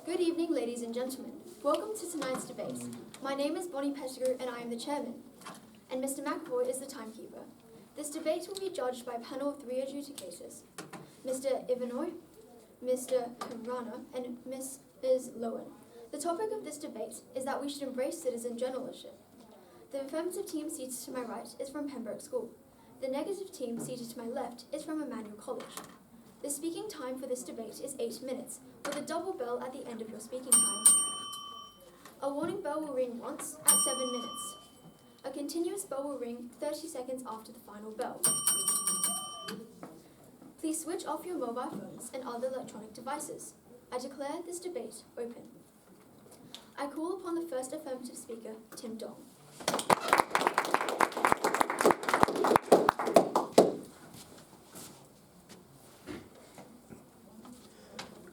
Good evening, ladies and gentlemen. Welcome to tonight's debate. My name is Bonnie Pettigrew and I am the chairman, and Mr. McAvoy is the timekeeper. This debate will be judged by a panel of 3 adjudicators, Mr. Immanuel, Mr. Kamrana, and Ms. Lowen. The topic of this debate is that we should embrace citizen journalism. The affirmative team seated to my right is from Pembroke School. The negative team seated to my left is from Immanuel College. The speaking time for this debate is 8 minutes, with a double bell at the end of your speaking time. A warning bell will ring once at 7 minutes. A continuous bell will ring 30 seconds after the final bell. Please switch off your mobile phones and other electronic devices. I declare this debate open. I call upon the first affirmative speaker, Tim Dong.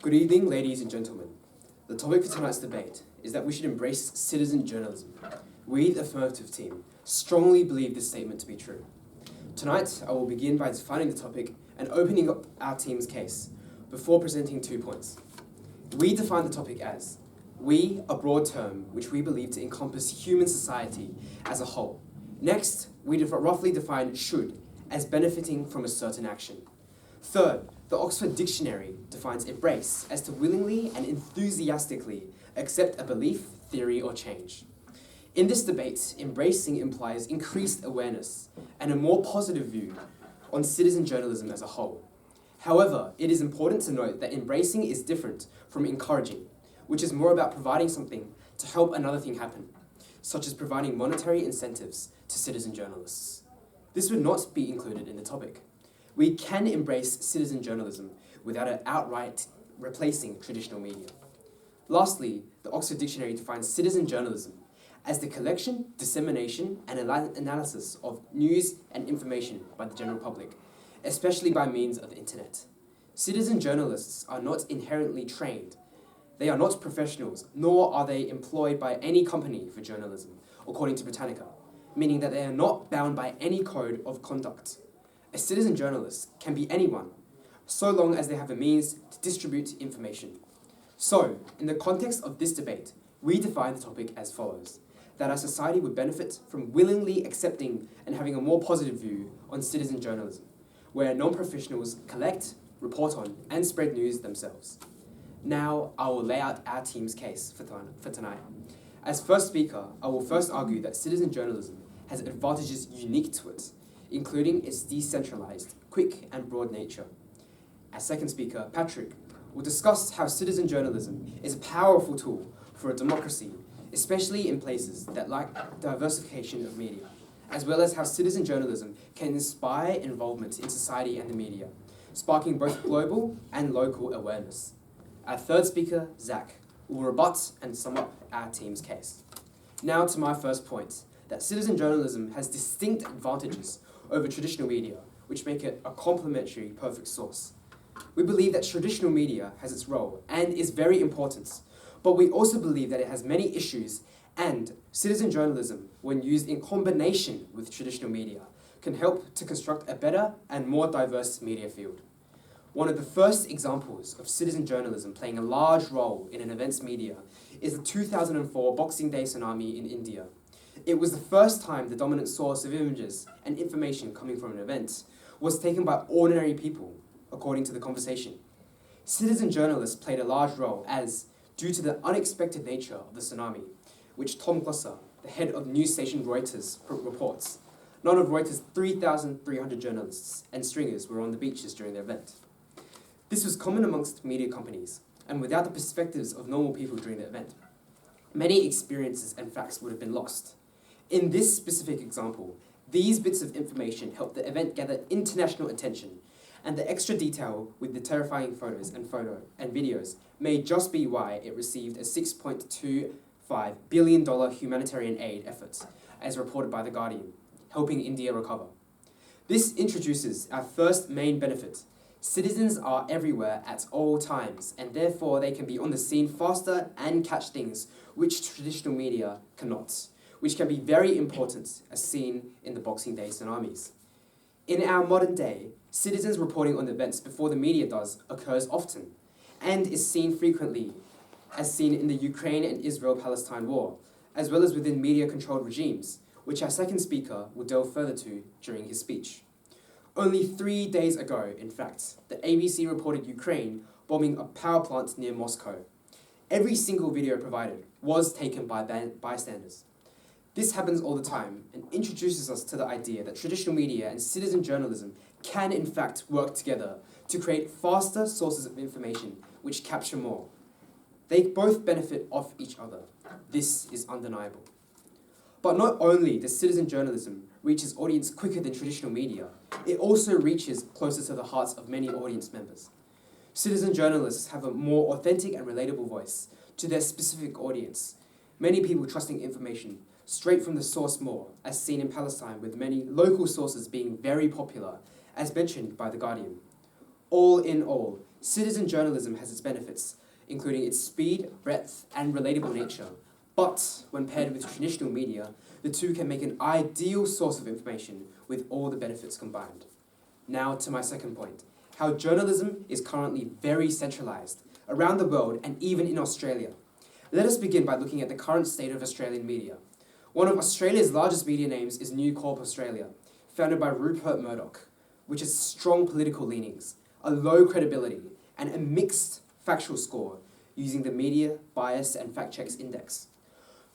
Good evening, ladies and gentlemen. The topic for tonight's debate is that we should embrace citizen journalism. We, the affirmative team, strongly believe this statement to be true. Tonight, I will begin by defining the topic and opening up our team's case before presenting 2 points. We define the topic as we, a broad term which we believe to encompass human society as a whole. Next, we roughly define should as benefiting from a certain action. Third, the Oxford Dictionary defines embrace as to willingly and enthusiastically accept a belief, theory, or change. In this debate, embracing implies increased awareness and a more positive view on citizen journalism as a whole. However, it is important to note that embracing is different from encouraging, which is more about providing something to help another thing happen, such as providing monetary incentives to citizen journalists. This would not be included in the topic. We can embrace citizen journalism without it outright replacing traditional media. Lastly, the Oxford Dictionary defines citizen journalism as the collection, dissemination, and analysis of news and information by the general public, especially by means of the internet. Citizen journalists are not inherently trained. They are not professionals, nor are they employed by any company for journalism, according to Britannica, meaning that they are not bound by any code of conduct. A citizen journalist can be anyone, so long as they have a means to distribute information. So, in the context of this debate, we define the topic as follows: that our society would benefit from willingly accepting and having a more positive view on citizen journalism, where non-professionals collect, report on, and spread news themselves. Now, I will lay out our team's case for tonight. As first speaker, I will first argue that citizen journalism has advantages unique to it, including its decentralized, quick, and broad nature. As second speaker, Patrick, will discuss how citizen journalism is a powerful tool for a democracy, especially in places that lack diversification of media, as well as how citizen journalism can inspire involvement in society and the media, sparking both global and local awareness. Our third speaker, Zach, will rebut and sum up our team's case. Now to my first point, that citizen journalism has distinct advantages over traditional media, which make it a complementary perfect source. We believe that traditional media has its role and is very important, but we also believe that it has many issues, and citizen journalism, when used in combination with traditional media, can help to construct a better and more diverse media field. One of the first examples of citizen journalism playing a large role in an event's media is the 2004 Boxing Day tsunami in India. It was the first time the dominant source of images and information coming from an event was taken by ordinary people, according to the conversation. Citizen journalists played a large role as, due to the unexpected nature of the tsunami, which Tom Glosser, the head of news station Reuters, reports, none of Reuters' 3,300 journalists and stringers were on the beaches during the event. This was common amongst media companies, and without the perspectives of normal people during the event, many experiences and facts would have been lost. In this specific example, these bits of information helped the event gather international attention, and the extra detail with the terrifying photos and videos may just be why it received a $6.25 billion humanitarian aid effort, as reported by The Guardian, helping India recover. This introduces our first main benefit. Citizens are everywhere at all times, and therefore they can be on the scene faster and catch things which traditional media cannot, which can be very important as seen in the Boxing Day tsunamis. In our modern day, citizens reporting on events before the media does occurs often, and is seen frequently as seen in the Ukraine and Israel-Palestine war, as well as within media-controlled regimes, which our second speaker will delve further to during his speech. Only 3 days ago, in fact, the ABC reported Ukraine bombing a power plant near Moscow. Every single video provided was taken by bystanders. This happens all the time and introduces us to the idea that traditional media and citizen journalism can in fact work together to create faster sources of information which capture more. They both benefit off each other. This is undeniable. But not only does citizen journalism reach its audience quicker than traditional media, it also reaches closer to the hearts of many audience members. Citizen journalists have a more authentic and relatable voice to their specific audience, many people trusting information straight from the source more, as seen in Palestine, with many local sources being very popular, as mentioned by The Guardian. All in all, citizen journalism has its benefits, including its speed, breadth, and relatable nature. But when paired with traditional media, the two can make an ideal source of information with all the benefits combined. Now to my second point, how journalism is currently very centralised around the world and even in Australia. Let us begin by looking at the current state of Australian media. One of Australia's largest media names is News Corp Australia, founded by Rupert Murdoch, which has strong political leanings, a low credibility, and a mixed factual score using the Media Bias and Fact Checks Index.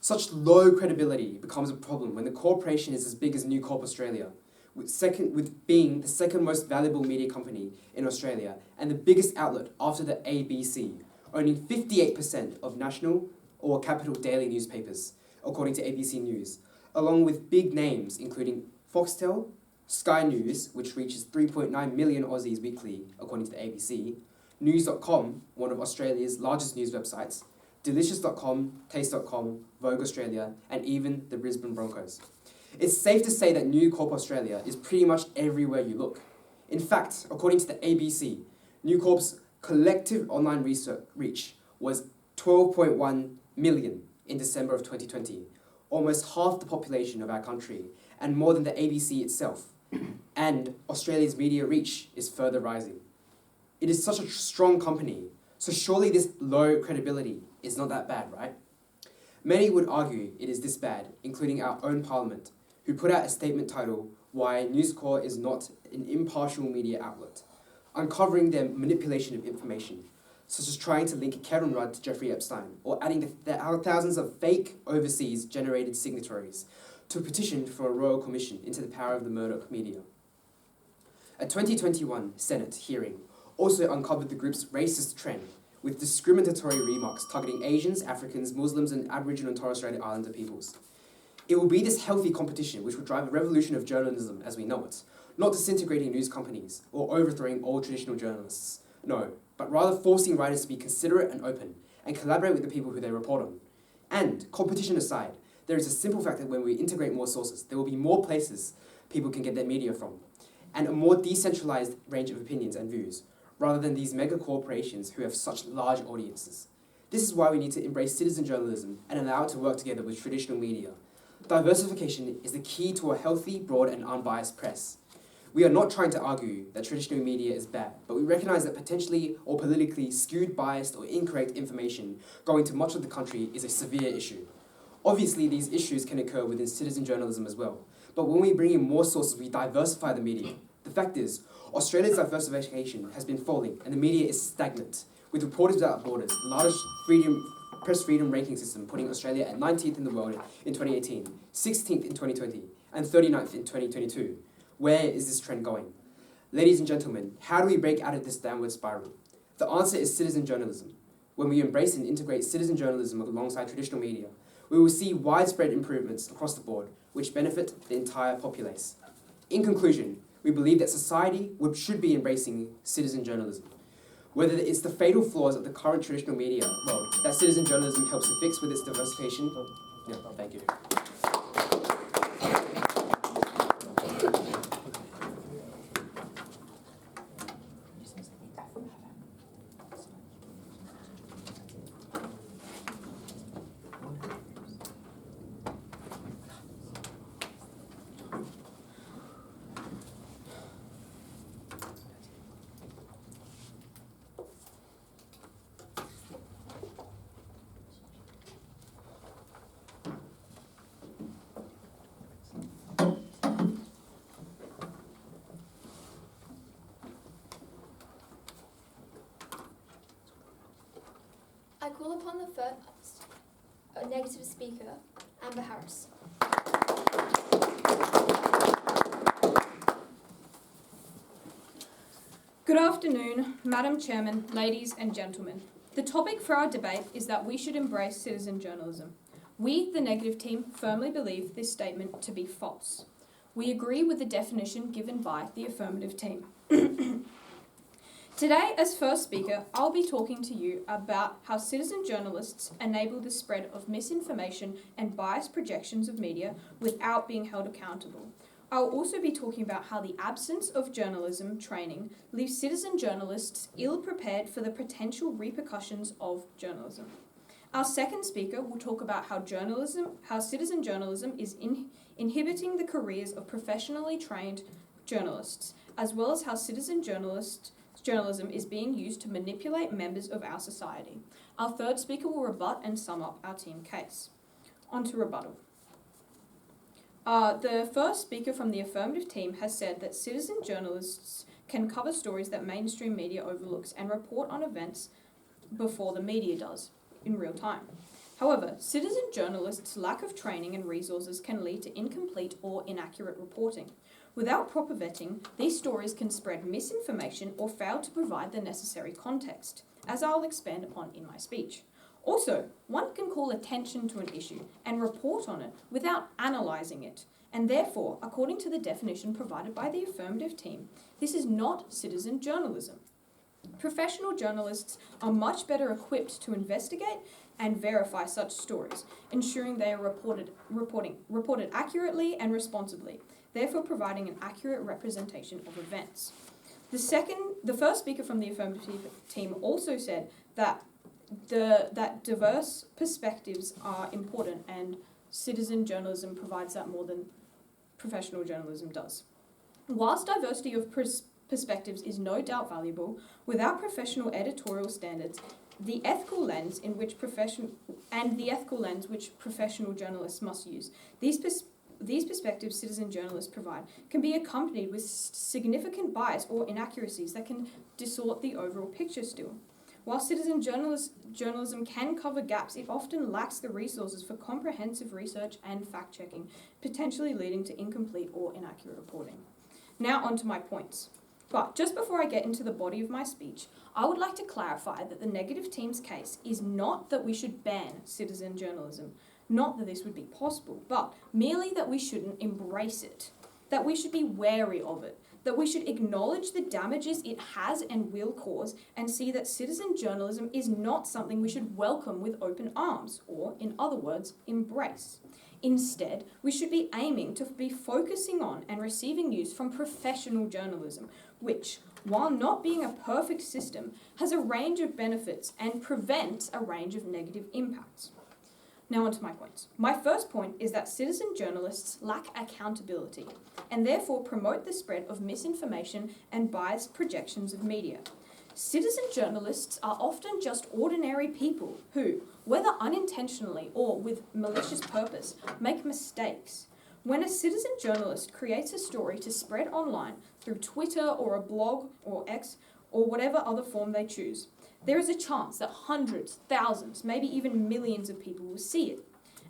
Such low credibility becomes a problem when the corporation is as big as News Corp Australia, with being the second most valuable media company in Australia and the biggest outlet after the ABC, owning 58% of national or capital daily newspapers, according to ABC News, along with big names including Foxtel, Sky News, which reaches 3.9 million Aussies weekly, according to the ABC, News.com, one of Australia's largest news websites, Delicious.com, Taste.com, Vogue Australia, and even the Brisbane Broncos. It's safe to say that News Corp Australia is pretty much everywhere you look. In fact, according to the ABC, News Corp's collective online reach was 12.1 million in December of 2020, almost half the population of our country, and more than the ABC itself. And Australia's media reach is further rising. It is such a strong company, so surely this low credibility is not that bad, right? Many would argue it is this bad, including our own parliament, who put out a statement titled, "Why News Corp is not an impartial media outlet," uncovering their manipulation of information, such as trying to link Kevin Rudd to Jeffrey Epstein, or adding the thousands of fake overseas generated signatories to a petition for a royal commission into the power of the Murdoch media. A 2021 Senate hearing also uncovered the group's racist trend, with discriminatory remarks targeting Asians, Africans, Muslims, and Aboriginal and Torres Strait Islander peoples. It will be this healthy competition which will drive a revolution of journalism as we know it, not disintegrating news companies or overthrowing all traditional journalists. No, but rather forcing writers to be considerate and open, and collaborate with the people who they report on. And, competition aside, there is a simple fact that when we integrate more sources, there will be more places people can get their media from, and a more decentralized range of opinions and views, rather than these mega corporations who have such large audiences. This is why we need to embrace citizen journalism and allow it to work together with traditional media. Diversification is the key to a healthy, broad, and unbiased press. We are not trying to argue that traditional media is bad, but we recognise that potentially or politically skewed, biased, or incorrect information going to much of the country is a severe issue. Obviously, these issues can occur within citizen journalism as well, but when we bring in more sources, we diversify the media. The fact is, Australia's diversification has been falling and the media is stagnant, with Reporters Without Borders, the largest press freedom ranking system, putting Australia at 19th in the world in 2018, 16th in 2020, and 39th in 2022. Where is this trend going? Ladies and gentlemen, how do we break out of this downward spiral? The answer is citizen journalism. When we embrace and integrate citizen journalism alongside traditional media, we will see widespread improvements across the board, which benefit the entire populace. In conclusion, we believe that society should be embracing citizen journalism. Whether it's the fatal flaws of the current traditional media, well, that citizen journalism helps to fix with its diversification. Yeah, thank you. call upon the first negative speaker, Amber Harris. Good afternoon, Madam Chairman, ladies and gentlemen. The topic for our debate is that we should embrace citizen journalism. We, the negative team, firmly believe this statement to be false. We agree with the definition given by the affirmative team. Today, as first speaker, I'll be talking to you about how citizen journalists enable the spread of misinformation and biased projections of media without being held accountable. I'll also be talking about how the absence of journalism training leaves citizen journalists ill-prepared for the potential repercussions of journalism. Our second speaker will talk about how citizen journalism is inhibiting the careers of professionally trained journalists, as well as how citizen journalism is being used to manipulate members of our society. Our third speaker will rebut and sum up our team case. On to rebuttal. The first speaker from the affirmative team has said that citizen journalists can cover stories that mainstream media overlooks and report on events before the media does, in real time. However, citizen journalists' lack of training and resources can lead to incomplete or inaccurate reporting. Without proper vetting, these stories can spread misinformation or fail to provide the necessary context, as I'll expand upon in my speech. Also, one can call attention to an issue and report on it without analysing it, and therefore, according to the definition provided by the affirmative team, this is not citizen journalism. Professional journalists are much better equipped to investigate and verify such stories, ensuring they are reported accurately and responsibly, therefore providing an accurate representation of events. The first speaker from the affirmative team also said that diverse perspectives are important, and citizen journalism provides that more than professional journalism does. Whilst diversity of perspectives is no doubt valuable, without professional editorial standards, the ethical lens which professional journalists must use, these perspectives citizen journalists provide can be accompanied with significant bias or inaccuracies that can distort the overall picture still. While citizen journalism can cover gaps, it often lacks the resources for comprehensive research and fact-checking, potentially leading to incomplete or inaccurate reporting. Now on to my points. But just before I get into the body of my speech, I would like to clarify that the negative team's case is not that we should ban citizen journalism, not that this would be possible, but merely that we shouldn't embrace it, that we should be wary of it, that we should acknowledge the damages it has and will cause and see that citizen journalism is not something we should welcome with open arms, or, in other words, embrace. Instead, we should be aiming to be focusing on and receiving news from professional journalism, which, while not being a perfect system, has a range of benefits and prevents a range of negative impacts. Now on to my points. My first point is that citizen journalists lack accountability and therefore promote the spread of misinformation and biased projections of media. Citizen journalists are often just ordinary people who, whether unintentionally or with malicious purpose, make mistakes. When a citizen journalist creates a story to spread online through Twitter or a blog or X or whatever other form they choose, there is a chance that hundreds, thousands, maybe even millions of people will see it.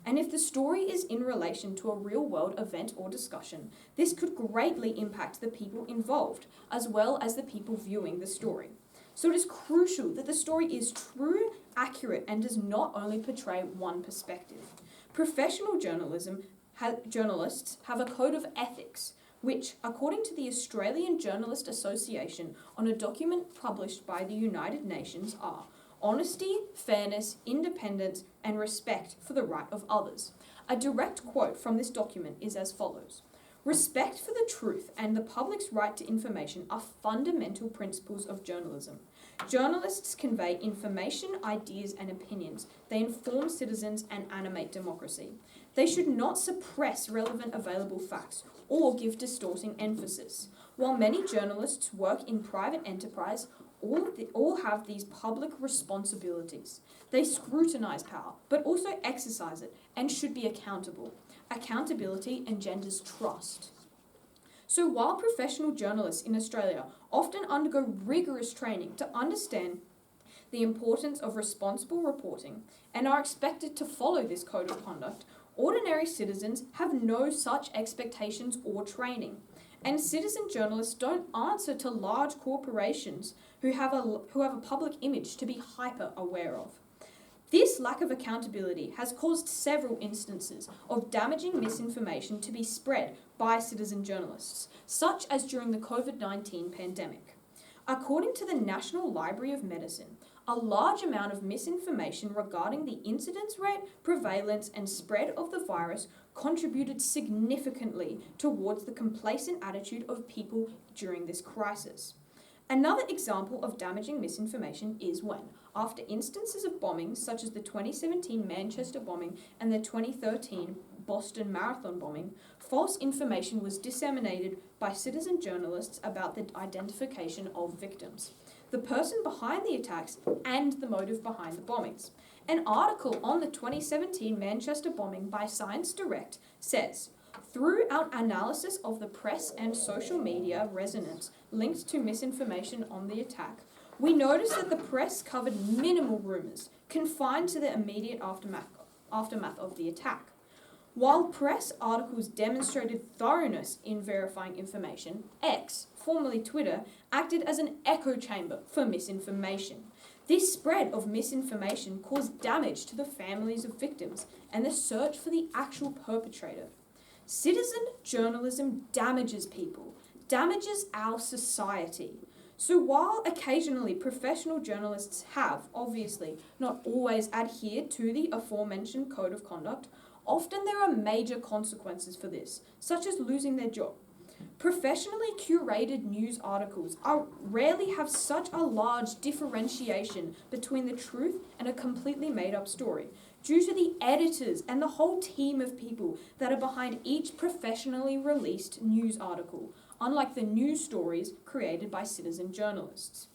And if the story is in relation to a real-world event or discussion, this could greatly impact the people involved, as well as the people viewing the story. So it is crucial that the story is true, accurate, and does not only portray one perspective. Professional journalists have a code of ethics, which, according to the Australian Journalist Association on a document published by the United Nations, are honesty, fairness, independence, and respect for the right of others. A direct quote from this document is as follows: "Respect for the truth and the public's right to information are fundamental principles of journalism. Journalists convey information, ideas, and opinions. They inform citizens and animate democracy. They should not suppress relevant available facts or give distorting emphasis. While many journalists work in private enterprise, all have these public responsibilities. They scrutinize power, but also exercise it, and should be accountable. Accountability engenders trust." So while professional journalists in Australia often undergo rigorous training to understand the importance of responsible reporting, and are expected to follow this code of conduct, ordinary citizens have no such expectations or training. And citizen journalists don't answer to large corporations who have a public image to be hyper aware of. This lack of accountability has caused several instances of damaging misinformation to be spread by citizen journalists, such as during the COVID-19 pandemic. According to the National Library of Medicine, a large amount of misinformation regarding the incidence rate, prevalence, and spread of the virus contributed significantly towards the complacent attitude of people during this crisis. Another example of damaging misinformation is when, after instances of bombings such as the 2017 Manchester bombing and the 2013 Boston Marathon bombing, false information was disseminated by citizen journalists about the identification of victims, the person behind the attacks, and the motive behind the bombings. An article on the 2017 Manchester bombing by Science Direct says, "Through our analysis of the press and social media resonance linked to misinformation on the attack, we noticed that the press covered minimal rumours confined to the immediate aftermath of the attack. While press articles demonstrated thoroughness in verifying information, X, formerly Twitter, acted as an echo chamber for misinformation. This spread of misinformation caused damage to the families of victims and the search for the actual perpetrator. Citizen journalism damages people, damages our society. So while occasionally professional journalists have, obviously, not always adhered to the aforementioned code of conduct, often there are major consequences for this, such as losing their job. Professionally curated news articles rarely have such a large differentiation between the truth and a completely made-up story, due to the editors and the whole team of people that are behind each professionally released news article, unlike the news stories created by citizen journalists.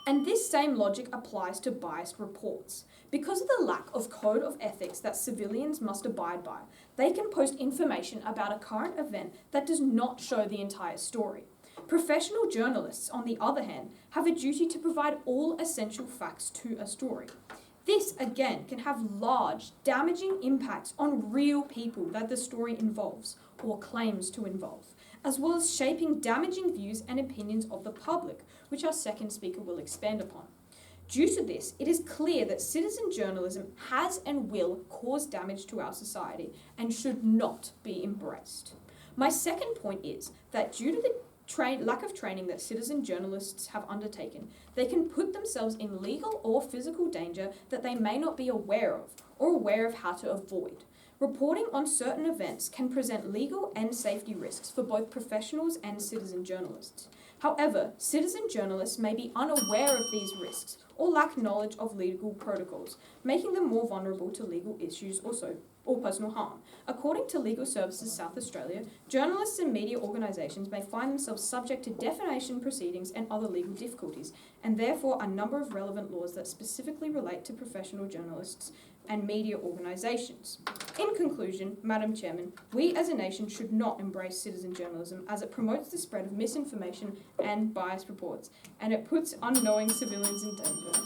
And this same logic applies to biased reports. Because of the lack of code of ethics that civilians must abide by, they can post information about a current event that does not show the entire story. Professional journalists, on the other hand, have a duty to provide all essential facts to a story. This, again, can have large, damaging impacts on real people that the story involves, or claims to involve, as well as shaping damaging views and opinions of the public, which our second speaker will expand upon. Due to this, it is clear that citizen journalism has and will cause damage to our society and should not be embraced. My second point is that due to the lack of training that citizen journalists have undertaken, they can put themselves in legal or physical danger that they may not be aware of or aware of how to avoid. Reporting on certain events can present legal and safety risks for both professionals and citizen journalists. However, citizen journalists may be unaware of these risks or lack knowledge of legal protocols, making them more vulnerable to legal issues or personal harm. According to Legal Services South Australia, journalists and media organisations may find themselves subject to defamation proceedings and other legal difficulties, and therefore a number of relevant laws that specifically relate to professional journalists and media organisations. In conclusion, Madam Chairman, we as a nation should not embrace citizen journalism as it promotes the spread of misinformation and biased reports, and it puts unknowing civilians in danger.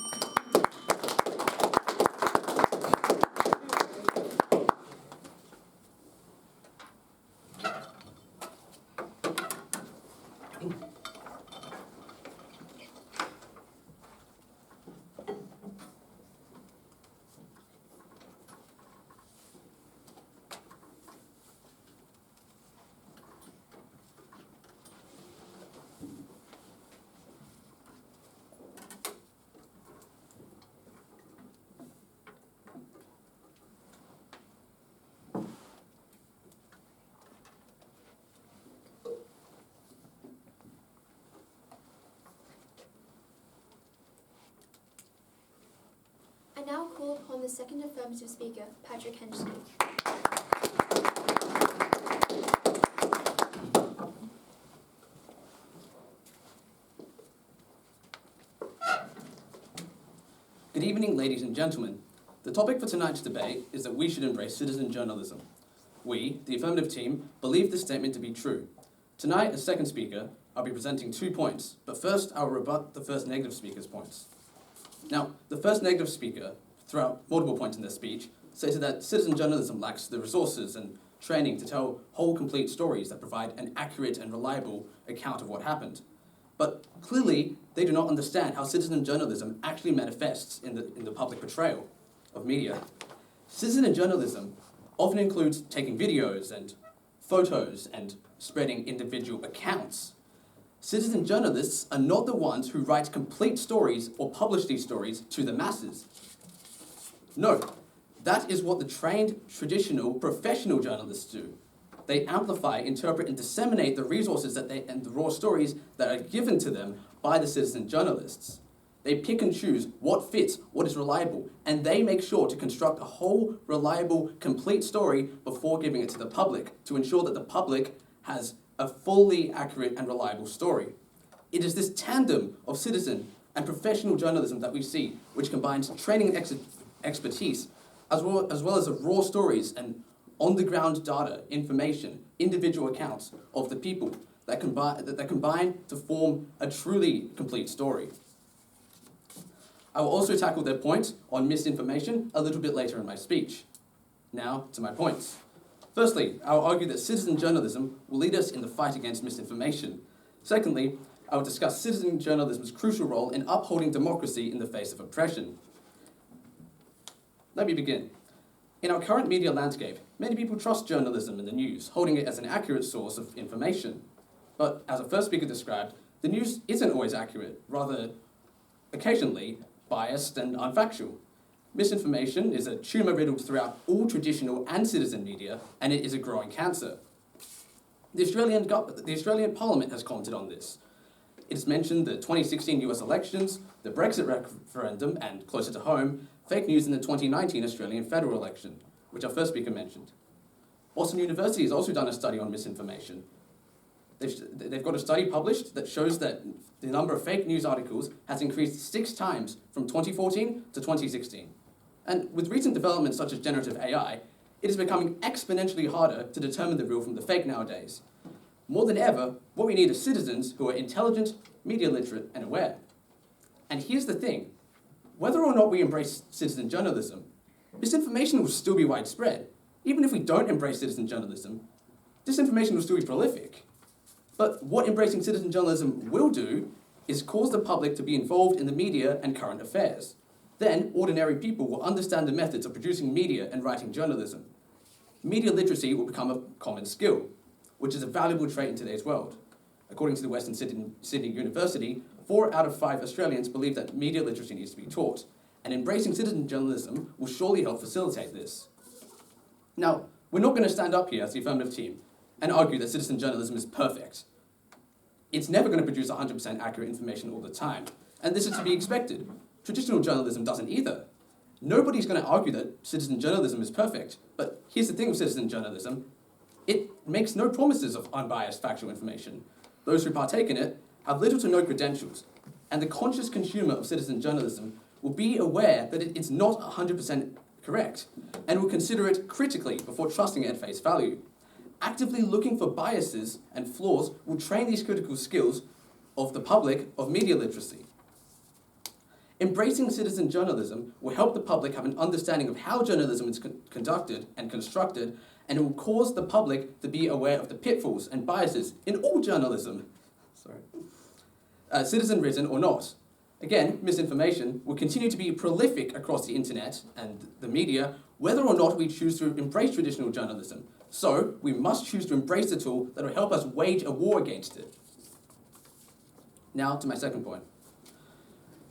I now call upon the second affirmative speaker, Patrick Henschke. Good evening, ladies and gentlemen. The topic for tonight's debate is that we should embrace citizen journalism. We, the affirmative team, believe this statement to be true. Tonight, as second speaker, I'll be presenting 2 points, but first I'll rebut the first negative speaker's points. Now, the first negative speaker, throughout multiple points in their speech, stated that citizen journalism lacks the resources and training to tell whole, complete stories that provide an accurate and reliable account of what happened. But clearly, they do not understand how citizen journalism actually manifests in the public portrayal of media. Citizen journalism often includes taking videos and photos and spreading individual accounts. Citizen journalists are not the ones who write complete stories or publish these stories to the masses. No, that is what the trained, traditional, professional journalists do. They amplify, interpret, and disseminate the resources and the raw stories that are given to them by the citizen journalists. They pick and choose what fits, what is reliable, and they make sure to construct a whole, reliable, complete story before giving it to the public to ensure that the public has a fully accurate and reliable story. It is this tandem of citizen and professional journalism that we see, which combines training and expertise, as well as the raw stories and on-the-ground data, information, individual accounts of the people that combine to form a truly complete story. I will also tackle their point on misinformation a little bit later in my speech. Now to my points. Firstly, I will argue that citizen journalism will lead us in the fight against misinformation. Secondly, I will discuss citizen journalism's crucial role in upholding democracy in the face of oppression. Let me begin. In our current media landscape, many people trust journalism and the news, holding it as an accurate source of information. But as the first speaker described, the news isn't always accurate, rather, occasionally, biased and unfactual. Misinformation is a tumour riddled throughout all traditional and citizen media, and it is a growing cancer. The Australian Parliament has commented on this. It has mentioned the 2016 US elections, the Brexit referendum, and closer to home, fake news in the 2019 Australian federal election, which our first speaker mentioned. Boston University has also done a study on misinformation. They've got a study published that shows that the number of fake news articles has increased 6 times from 2014 to 2016. And with recent developments such as generative AI, it is becoming exponentially harder to determine the real from the fake nowadays. More than ever, what we need are citizens who are intelligent, media literate, and aware. And here's the thing. Whether or not we embrace citizen journalism, misinformation will still be widespread. Even if we don't embrace citizen journalism, disinformation will still be prolific. But what embracing citizen journalism will do is cause the public to be involved in the media and current affairs. Then, ordinary people will understand the methods of producing media and writing journalism. Media literacy will become a common skill, which is a valuable trait in today's world. According to the Western Sydney University, 4 out of 5 Australians believe that media literacy needs to be taught, and embracing citizen journalism will surely help facilitate this. Now, we're not going to stand up here as the affirmative team and argue that citizen journalism is perfect. It's never going to produce 100% accurate information all the time, and this is to be expected. Traditional journalism doesn't either. Nobody's going to argue that citizen journalism is perfect, but here's the thing with citizen journalism. It makes no promises of unbiased factual information. Those who partake in it have little to no credentials, and the conscious consumer of citizen journalism will be aware that it's not 100% correct, and will consider it critically before trusting it at face value. Actively looking for biases and flaws will train these critical skills of the public of media literacy. Embracing citizen journalism will help the public have an understanding of how journalism is conducted and constructed, and it will cause the public to be aware of the pitfalls and biases in all journalism. Citizen-written or not. Again, misinformation will continue to be prolific across the internet and the media, whether or not we choose to embrace traditional journalism. So, we must choose to embrace the tool that will help us wage a war against it. Now to my second point.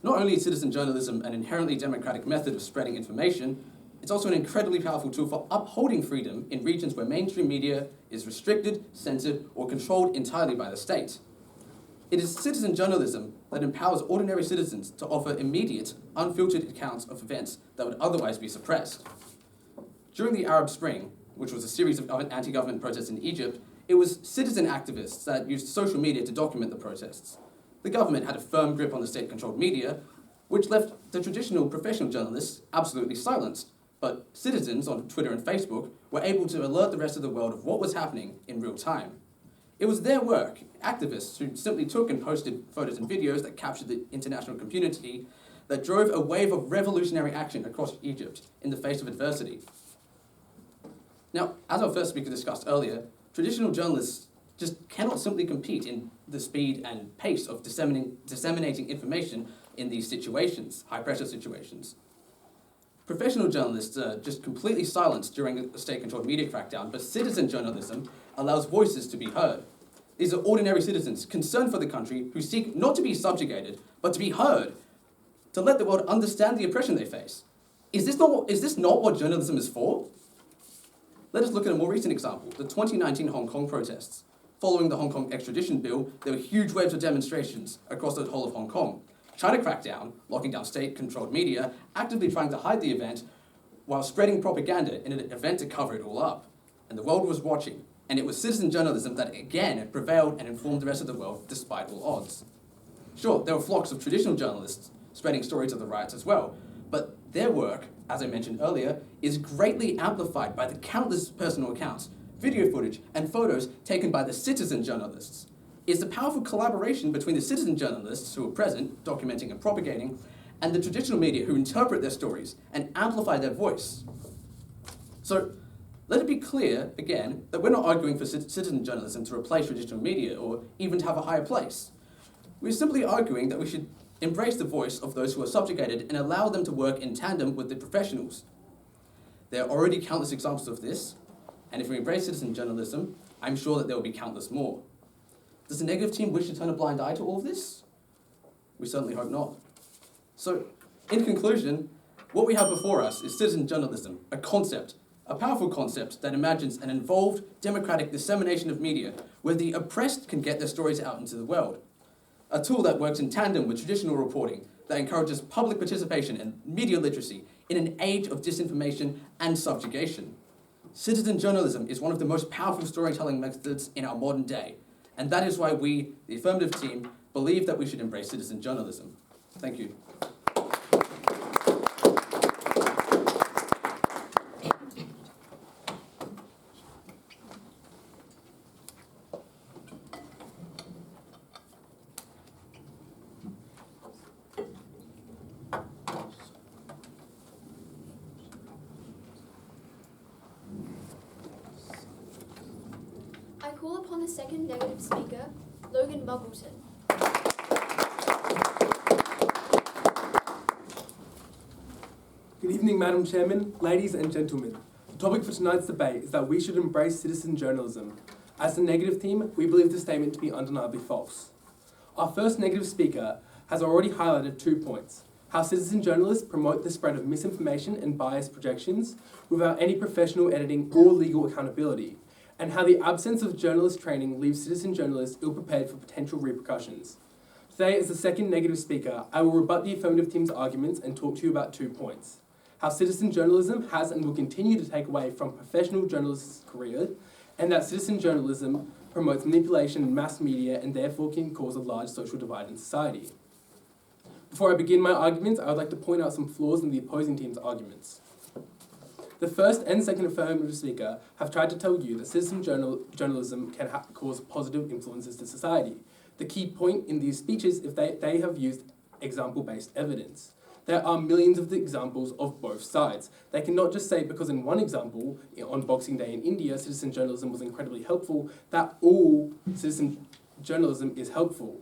Not only is citizen journalism an inherently democratic method of spreading information, it's also an incredibly powerful tool for upholding freedom in regions where mainstream media is restricted, censored, or controlled entirely by the state. It is citizen journalism that empowers ordinary citizens to offer immediate, unfiltered accounts of events that would otherwise be suppressed. During the Arab Spring, which was a series of anti-government protests in Egypt, it was citizen activists that used social media to document the protests. The government had a firm grip on the state-controlled media, which left the traditional professional journalists absolutely silenced. But citizens on Twitter and Facebook were able to alert the rest of the world of what was happening in real time. It was their work, activists who simply took and posted photos and videos that captured the international community, that drove a wave of revolutionary action across Egypt in the face of adversity. Now, as our first speaker discussed earlier, traditional journalists just cannot simply compete in the speed and pace of disseminating information in these situations, high-pressure situations. Professional journalists are just completely silenced during the state-controlled media crackdown, but citizen journalism allows voices to be heard. These are ordinary citizens concerned for the country who seek not to be subjugated, but to be heard, to let the world understand the oppression they face. Is this not what journalism is for? Let us look at a more recent example, the 2019 Hong Kong protests. Following the Hong Kong extradition bill, there were huge waves of demonstrations across the whole of Hong Kong. China cracked down, locking down state-controlled media, actively trying to hide the event while spreading propaganda in an event to cover it all up. And the world was watching, and it was citizen journalism that again prevailed and informed the rest of the world despite all odds. Sure, there were flocks of traditional journalists spreading stories of the riots as well, but their work, as I mentioned earlier, is greatly amplified by the countless personal accounts, video footage, and photos taken by the citizen journalists. It's the powerful collaboration between the citizen journalists who are present, documenting and propagating, and the traditional media who interpret their stories and amplify their voice. So, let it be clear, again, that we're not arguing for citizen journalism to replace traditional media or even to have a higher place. We're simply arguing that we should embrace the voice of those who are subjugated and allow them to work in tandem with the professionals. There are already countless examples of this, and if we embrace citizen journalism, I'm sure that there will be countless more. Does the negative team wish to turn a blind eye to all of this? We certainly hope not. So, in conclusion, what we have before us is citizen journalism, a concept, a powerful concept that imagines an involved, democratic dissemination of media where the oppressed can get their stories out into the world. A tool that works in tandem with traditional reporting, that encourages public participation and media literacy in an age of disinformation and subjugation. Citizen journalism is one of the most powerful storytelling methods in our modern day, and that is why we, the affirmative team, believe that we should embrace citizen journalism. Thank you. I call upon the second negative speaker, Logan Muggleton. Good evening, Madam Chairman, ladies and gentlemen. The topic for tonight's debate is that we should embrace citizen journalism. As the negative team, we believe the statement to be undeniably false. Our first negative speaker has already highlighted 2 points: how citizen journalists promote the spread of misinformation and biased projections without any professional editing or legal accountability, and how the absence of journalist training leaves citizen journalists ill-prepared for potential repercussions. Today, as the second negative speaker, I will rebut the affirmative team's arguments and talk to you about 2 points: how citizen journalism has and will continue to take away from professional journalists' careers, and that citizen journalism promotes manipulation in mass media and therefore can cause a large social divide in society. Before I begin my arguments, I would like to point out some flaws in the opposing team's arguments. The first and second affirmative speaker have tried to tell you that citizen journalism can cause positive influences to society. The key point in these speeches is they have used example-based evidence. There are millions of examples of both sides. They cannot just say because in one example, on Boxing Day in India, citizen journalism was incredibly helpful, that all citizen journalism is helpful.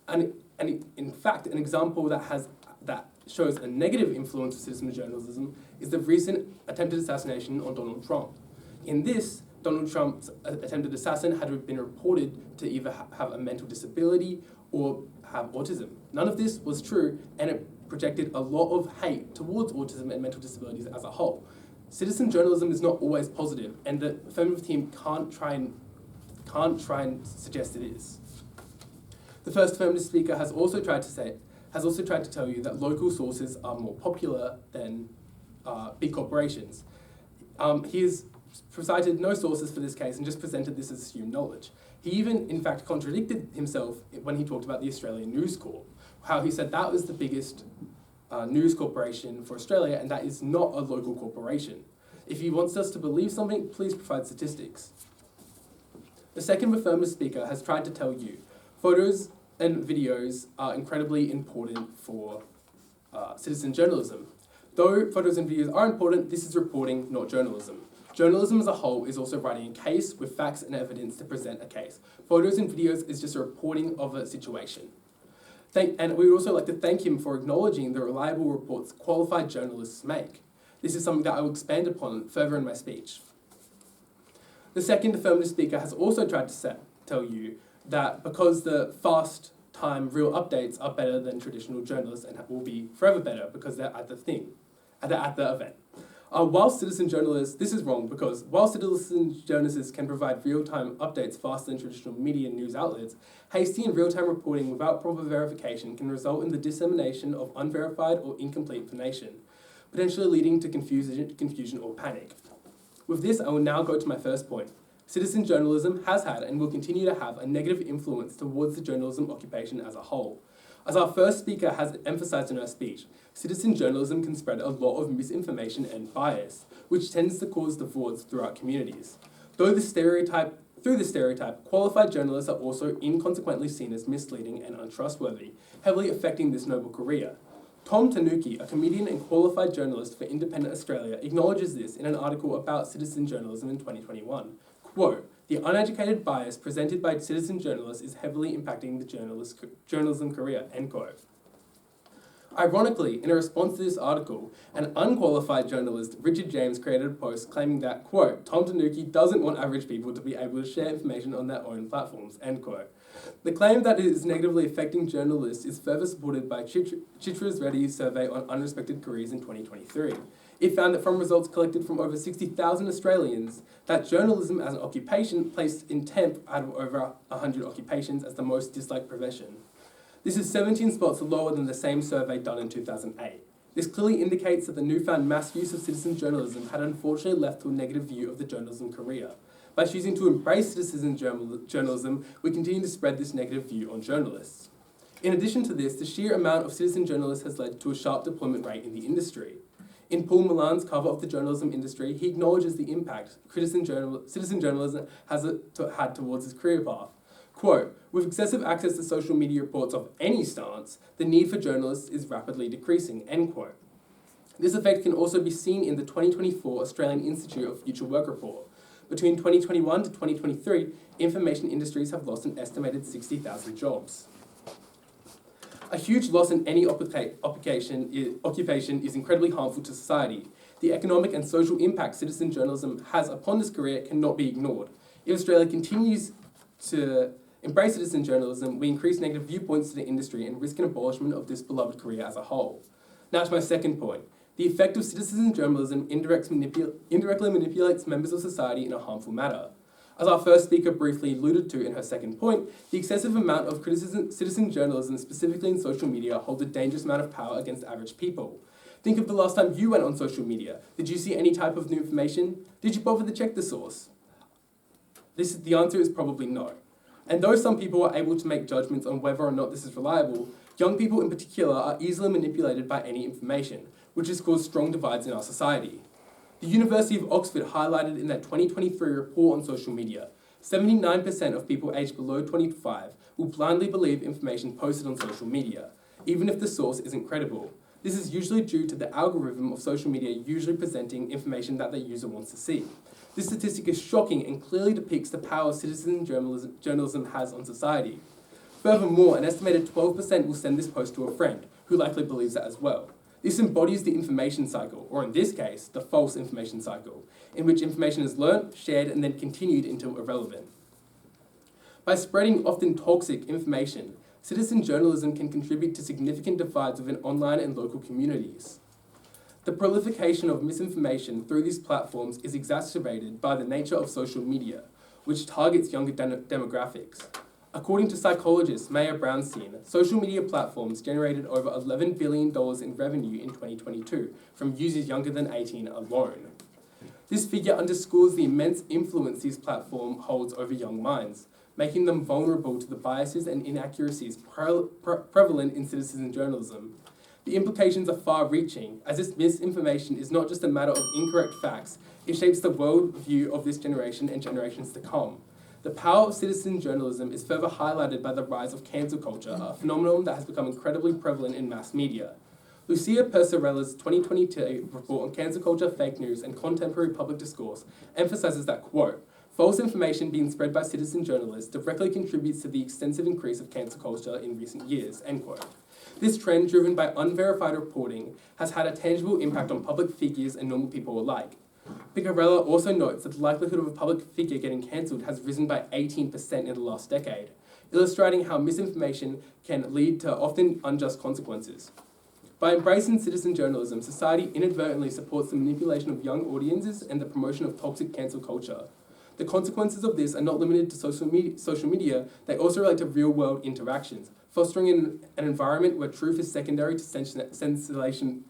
And in fact, an example that shows a negative influence of citizen journalism is the recent attempted assassination on Donald Trump. In this, Donald Trump's attempted assassin had been reported to either have a mental disability or have autism. None of this was true, and it projected a lot of hate towards autism and mental disabilities as a whole. Citizen journalism is not always positive, and the affirmative team can't try and suggest it is. The first affirmative speaker has also tried to tell you that local sources are more popular than big corporations. He has cited no sources for this case and just presented this as assumed knowledge. He even, in fact, contradicted himself when he talked about the Australian News Corp, how he said that was the biggest news corporation for Australia, and that is not a local corporation. If he wants us to believe something, please provide statistics. The second affirmative speaker has tried to tell you photos and videos are incredibly important for citizen journalism. Though photos and videos are important, this is reporting, not journalism. Journalism as a whole is also writing a case with facts and evidence to present a case. Photos and videos is just a reporting of a situation. And we would also like to thank him for acknowledging the reliable reports qualified journalists make. This is something that I will expand upon further in my speech. The second affirmative speaker has also tried to tell you that because the fast time real updates are better than traditional journalists and will be forever better because they're at the event. While citizen journalists, this is wrong because while citizen journalists can provide real-time updates faster than traditional media and news outlets, hasty and real-time reporting without proper verification can result in the dissemination of unverified or incomplete information, potentially leading to confusion or panic. With this, I will now go to my first point. Citizen journalism has had and will continue to have a negative influence towards the journalism occupation as a whole. As our first speaker has emphasised in her speech, citizen journalism can spread a lot of misinformation and bias, which tends to cause divides throughout communities. Through the stereotype, qualified journalists are also inconsequently seen as misleading and untrustworthy, heavily affecting this noble career. Tom Tanuki, a comedian and qualified journalist for Independent Australia, acknowledges this in an article about citizen journalism in 2021. Quote, "The uneducated bias presented by citizen journalists is heavily impacting the journalism career," end quote. Ironically, in a response to this article, an unqualified journalist, Richard James, created a post claiming that, quote, "Tom Tanuki doesn't want average people to be able to share information on their own platforms," end quote. The claim that it is negatively affecting journalists is further supported by Chitra's Reddy's survey on unrespected careers in 2023. It found that from results collected from over 60,000 Australians, that journalism as an occupation placed in 10th out of over 100 occupations as the most disliked profession. This is 17 spots lower than the same survey done in 2008. This clearly indicates that the newfound mass use of citizen journalism had unfortunately left to a negative view of the journalism career. By choosing to embrace citizen journalism, we continue to spread this negative view on journalists. In addition to this, the sheer amount of citizen journalists has led to a sharp deployment rate in the industry. In Paul Milan's cover of the journalism industry, he acknowledges the impact citizen journalism has had towards his career path. Quote, "With excessive access to social media reports of any stance, the need for journalists is rapidly decreasing," end quote. This effect can also be seen in the 2024 Australian Institute of Future Work report. Between 2021 to 2023, information industries have lost an estimated 60,000 jobs. A huge loss in any occupation is incredibly harmful to society. The economic and social impact citizen journalism has upon this career cannot be ignored. If Australia continues to embrace citizen journalism, we increase negative viewpoints to the industry and risk an abolishment of this beloved career as a whole. Now to my second point. The effect of citizen journalism indirectly manipulates members of society in a harmful manner. As our first speaker briefly alluded to in her second point, the excessive amount of citizen journalism, specifically in social media, holds a dangerous amount of power against average people. Think of the last time you went on social media. Did you see any type of new information? Did you bother to check the source? The answer is probably no. And though some people are able to make judgments on whether or not this is reliable, young people in particular are easily manipulated by any information, which has caused strong divides in our society. The University of Oxford highlighted in their 2023 report on social media, 79% of people aged below 25 will blindly believe information posted on social media, even if the source isn't credible. This is usually due to the algorithm of social media usually presenting information that the user wants to see. This statistic is shocking and clearly depicts the power citizen journalism has on society. Furthermore, an estimated 12% will send this post to a friend, who likely believes that as well. This embodies the information cycle, or in this case, the false information cycle, in which information is learnt, shared, and then continued until irrelevant. By spreading often toxic information, citizen journalism can contribute to significant divides within online and local communities. The proliferation of misinformation through these platforms is exacerbated by the nature of social media, which targets younger demographics. According to psychologist Maya Brownstein, social media platforms generated over $11 billion in revenue in 2022 from users younger than 18 alone. This figure underscores the immense influence these platforms holds over young minds, making them vulnerable to the biases and inaccuracies prevalent in citizen journalism. The implications are far-reaching, as this misinformation is not just a matter of incorrect facts, it shapes the worldview of this generation and generations to come. The power of citizen journalism is further highlighted by the rise of cancel culture, a phenomenon that has become incredibly prevalent in mass media. Lucia Percerella's 2022 report on cancel culture, fake news, and contemporary public discourse emphasises that, quote, false information being spread by citizen journalists directly contributes to the extensive increase of cancel culture in recent years, end quote. This trend, driven by unverified reporting, has had a tangible impact on public figures and normal people alike. Picarella also notes that the likelihood of a public figure getting cancelled has risen by 18% in the last decade, illustrating how misinformation can lead to often unjust consequences. By embracing citizen journalism, society inadvertently supports the manipulation of young audiences and the promotion of toxic cancel culture. The consequences of this are not limited to social media, they also relate to real-world interactions, fostering an environment where truth is secondary to sensationalism.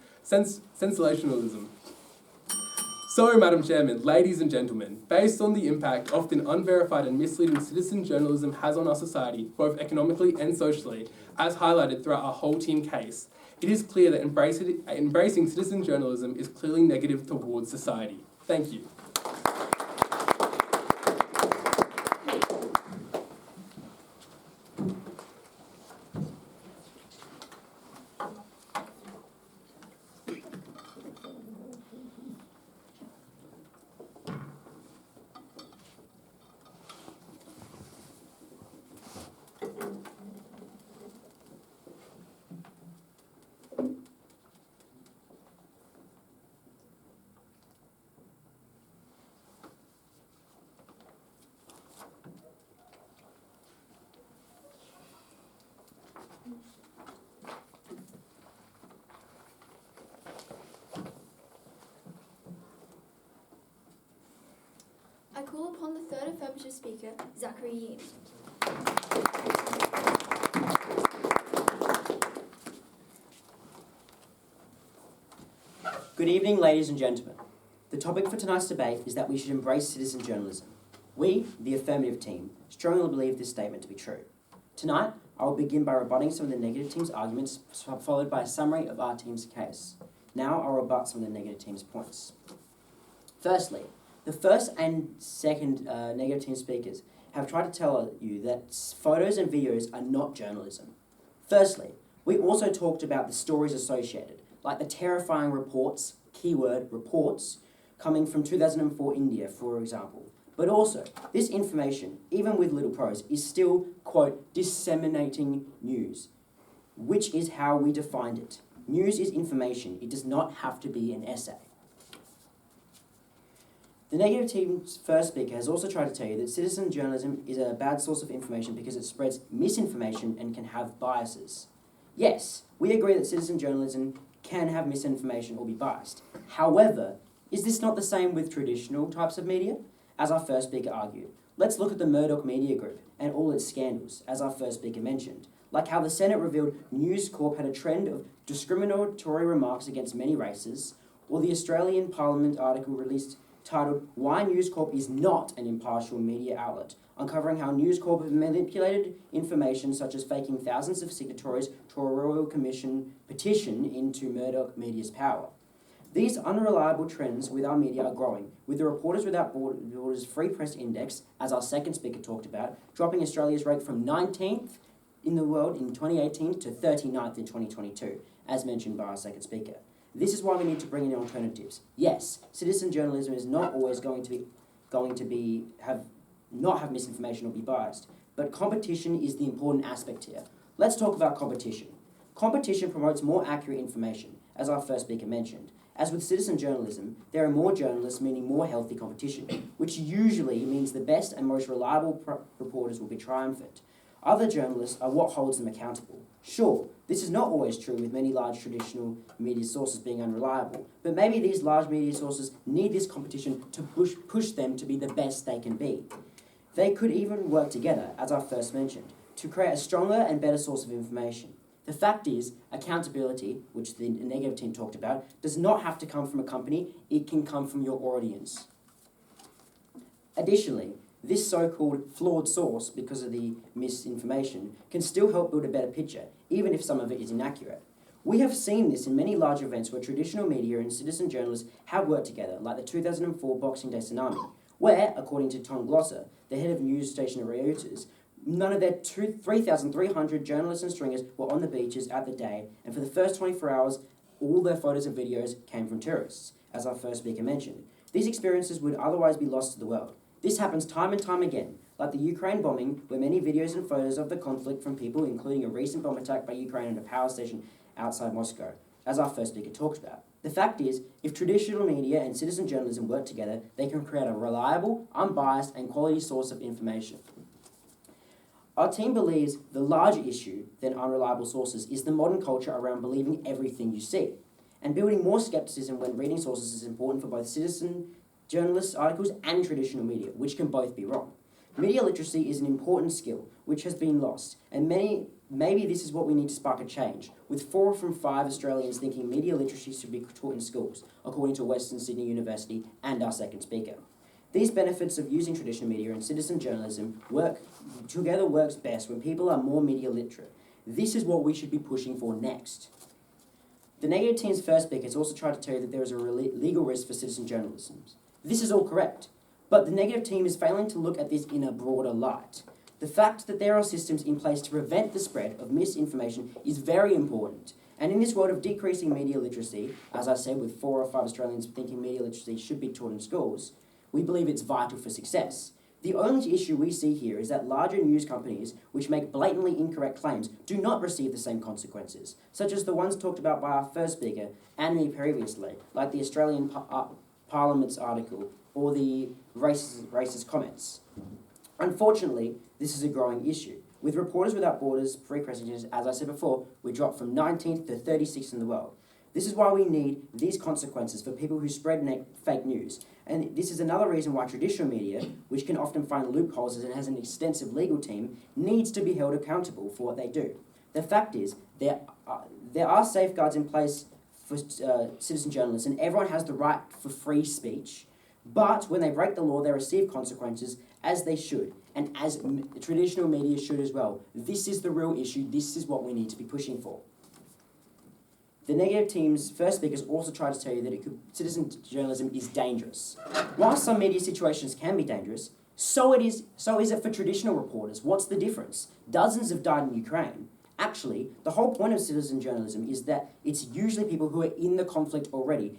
So, Madam Chairman, ladies and gentlemen, based on the impact often unverified and misleading citizen journalism has on our society, both economically and socially, as highlighted throughout our whole team case, it is clear that embracing citizen journalism is clearly negative towards society. Thank you. I call upon the third affirmative speaker, Zachary Yeen. Good evening, ladies and gentlemen. The topic for tonight's debate is that we should embrace citizen journalism. We, the affirmative team, strongly believe this statement to be true. Tonight, I will begin by rebutting some of the negative team's arguments, followed by a summary of our team's case. Now I'll rebut some of the negative team's points. Firstly, the first and second negative team speakers have tried to tell you that photos and videos are not journalism. Firstly, we also talked about the stories associated, like the terrifying reports, keyword reports, coming from 2004 India, for example. But also, this information, even with little pros, is still, quote, disseminating news, which is how we defined it. News is information. It does not have to be an essay. The negative team's first speaker has also tried to tell you that citizen journalism is a bad source of information because it spreads misinformation and can have biases. Yes, we agree that citizen journalism can have misinformation or be biased. However, is this not the same with traditional types of media? As our first speaker argued, let's look at the Pembroke Media Group and all its scandals, as our first speaker mentioned, like how the Senate revealed News Corp had a trend of discriminatory remarks against many races, or the Australian Parliament article released titled Why News Corp is Not an Impartial Media Outlet, uncovering how News Corp have manipulated information such as faking thousands of signatories to a Royal Commission petition into Murdoch Media's power. These unreliable trends with our media are growing, with the Reporters Without Borders Free Press Index, as our second speaker talked about, dropping Australia's rank from 19th in the world in 2018 to 39th in 2022, as mentioned by our second speaker. This is why we need to bring in alternatives. Yes, citizen journalism is not always going to have misinformation or be biased, but competition is the important aspect here. Let's talk about competition. Competition promotes more accurate information, as our first speaker mentioned. As with citizen journalism, there are more journalists, meaning more healthy competition, which usually means the best and most reliable reporters will be triumphant. Other journalists are what holds them accountable. Sure, this is not always true with many large traditional media sources being unreliable, but maybe these large media sources need this competition to push them to be the best they can be. They could even work together, as I first mentioned, to create a stronger and better source of information. The fact is, accountability, which the negative team talked about, does not have to come from a company, it can come from your audience. Additionally, this so-called flawed source, because of the misinformation, can still help build a better picture, even if some of it is inaccurate. We have seen this in many large events where traditional media and citizen journalists have worked together, like the 2004 Boxing Day tsunami, where, according to Tom Glosser, the head of news station at Reuters, none of their 3,300 journalists and stringers were on the beaches at the day, and for the first 24 hours, all their photos and videos came from terrorists, as our first speaker mentioned. These experiences would otherwise be lost to the world. This happens time and time again, like the Ukraine bombing, where many videos and photos of the conflict from people, including a recent bomb attack by Ukraine on a power station outside Moscow, as our first speaker talked about. The fact is, if traditional media and citizen journalism work together, they can create a reliable, unbiased, and quality source of information. Our team believes the larger issue than unreliable sources is the modern culture around believing everything you see. And building more skepticism when reading sources is important for both citizen journalists' articles and traditional media, which can both be wrong. Media literacy is an important skill which has been lost, and maybe this is what we need to spark a change, with 4 from 5 Australians thinking media literacy should be taught in schools, according to Western Sydney University and our second speaker. These benefits of using traditional media and citizen journalism works best when people are more media literate. This is what we should be pushing for next. The negative team's first speaker has also tried to tell you that there is a legal risk for citizen journalism. This is all correct, but the negative team is failing to look at this in a broader light. The fact that there are systems in place to prevent the spread of misinformation is very important. And in this world of decreasing media literacy, as I said, with 4 or 5 Australians thinking media literacy should be taught in schools, we believe it's vital for success. The only issue we see here is that larger news companies, which make blatantly incorrect claims, do not receive the same consequences, such as the ones talked about by our first speaker and me previously, like the Australian Parliament's article or the racist comments. Unfortunately, this is a growing issue. With Reporters Without Borders free press agencies, as I said before, we dropped from 19th to 36th in the world. This is why we need these consequences for people who spread fake news. And this is another reason why traditional media, which can often find loopholes and has an extensive legal team, needs to be held accountable for what they do. The fact is, there are safeguards in place for citizen journalists, and everyone has the right for free speech. But when they break the law, they receive consequences, as they should, and as traditional media should as well. This is the real issue. This is what we need to be pushing for. The negative team's first speakers also tried to tell you that citizen journalism is dangerous. While some media situations can be dangerous, so is it for traditional reporters. What's the difference? Dozens have died in Ukraine. Actually, the whole point of citizen journalism is that it's usually people who are in the conflict already,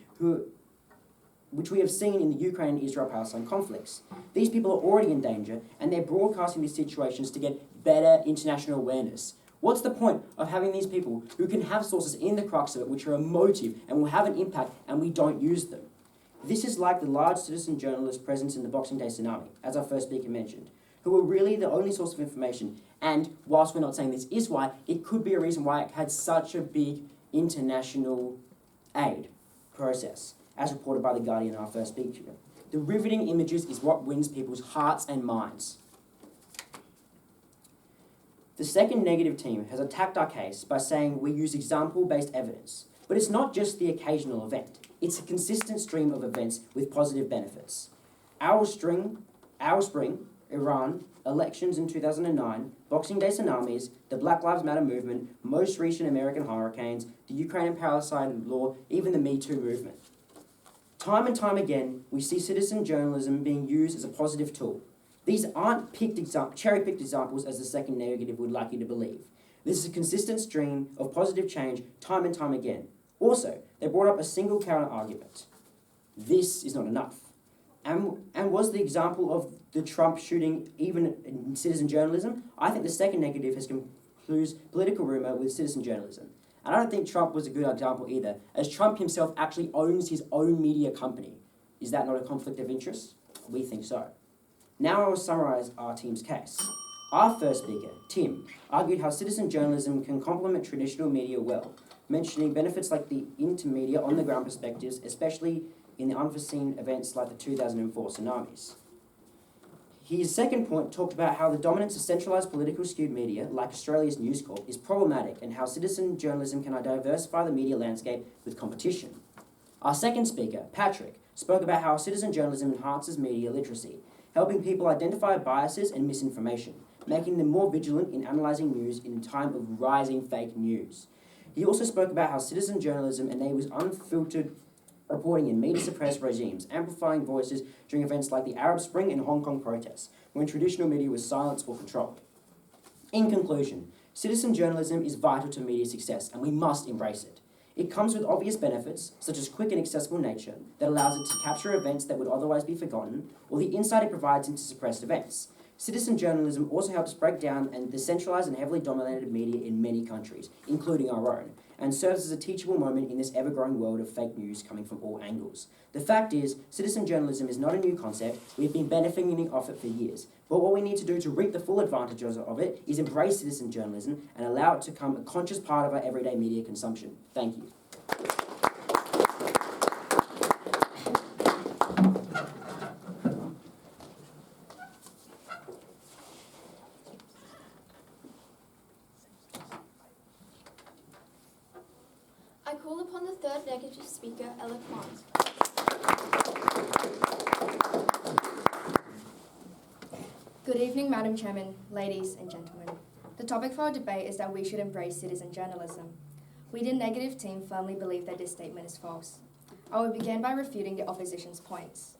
which we have seen in the Ukraine and Israel-Palestine conflicts. These people are already in danger, and they're broadcasting these situations to get better international awareness. What's the point of having these people who can have sources in the crux of it which are emotive and will have an impact, and we don't use them? This is like the large citizen journalist presence in the Boxing Day tsunami, as our first speaker mentioned, who are really the only source of information, and whilst we're not saying this is why, it could be a reason why it had such a big international aid process, as reported by The Guardian, our first speaker. The riveting images is what wins people's hearts and minds. The second negative team has attacked our case by saying we use example-based evidence. But it's not just the occasional event. It's a consistent stream of events with positive benefits. Our Spring, Iran, elections in 2009, Boxing Day tsunamis, the Black Lives Matter movement, most recent American hurricanes, the Ukraine and Palestine law, even the Me Too movement. Time and time again, we see citizen journalism being used as a positive tool. These aren't cherry-picked examples as the second negative would like you to believe. This is a consistent stream of positive change time and time again. Also, they brought up a single counter-argument. This is not enough. And was the example of the Trump shooting even in citizen journalism? I think the second negative has confused political rumour with citizen journalism. And I don't think Trump was a good example either, as Trump himself actually owns his own media company. Is that not a conflict of interest? We think so. Now I will summarise our team's case. Our first speaker, Tim, argued how citizen journalism can complement traditional media well, mentioning benefits like the intermedia on-the-ground perspectives, especially in the unforeseen events like the 2004 tsunamis. His second point talked about how the dominance of centralised political skewed media, like Australia's News Corp, is problematic and how citizen journalism can diversify the media landscape with competition. Our second speaker, Patrick, spoke about how citizen journalism enhances media literacy, helping people identify biases and misinformation, making them more vigilant in analysing news in a time of rising fake news. He also spoke about how citizen journalism enables unfiltered reporting in media-suppressed regimes, amplifying voices during events like the Arab Spring and Hong Kong protests, when traditional media was silenced or controlled. In conclusion, citizen journalism is vital to media success, and we must embrace it. It comes with obvious benefits, such as quick and accessible nature, that allows it to capture events that would otherwise be forgotten, or the insight it provides into suppressed events. Citizen journalism also helps break down the centralised and heavily dominated media in many countries, including our own, and serves as a teachable moment in this ever-growing world of fake news coming from all angles. The fact is, citizen journalism is not a new concept. We've been benefiting off it for years. But what we need to do to reap the full advantages of it is embrace citizen journalism and allow it to become a conscious part of our everyday media consumption. Thank you. I call upon the third negative speaker, Ella Plant. Good evening, Madam Chairman, ladies and gentlemen. The topic for our debate is that we should embrace citizen journalism. We, the negative team, firmly believe that this statement is false. I will begin by refuting the opposition's points.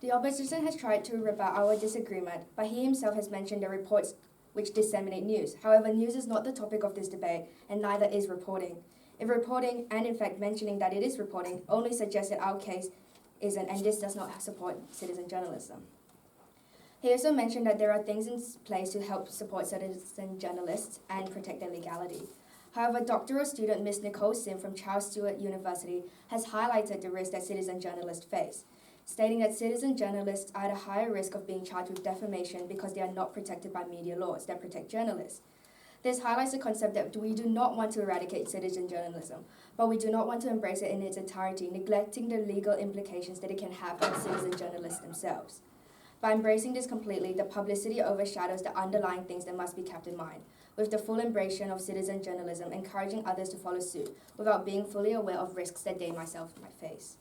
The opposition has tried to rebut our disagreement, but he himself has mentioned the reports which disseminate news. However, news is not the topic of this debate, and neither is reporting. If reporting, and in fact mentioning that it is reporting, only suggests that our case isn't, and this does not support citizen journalism. He also mentioned that there are things in place to help support citizen journalists and protect their legality. However, doctoral student Ms. Nicole Sim from Charles Sturt University has highlighted the risk that citizen journalists face, stating that citizen journalists are at a higher risk of being charged with defamation because they are not protected by media laws that protect journalists. This highlights the concept that we do not want to eradicate citizen journalism, but we do not want to embrace it in its entirety, neglecting the legal implications that it can have on citizen journalists themselves. By embracing this completely, the publicity overshadows the underlying things that must be kept in mind, with the full embracing of citizen journalism encouraging others to follow suit without being fully aware of risks that they myself might face.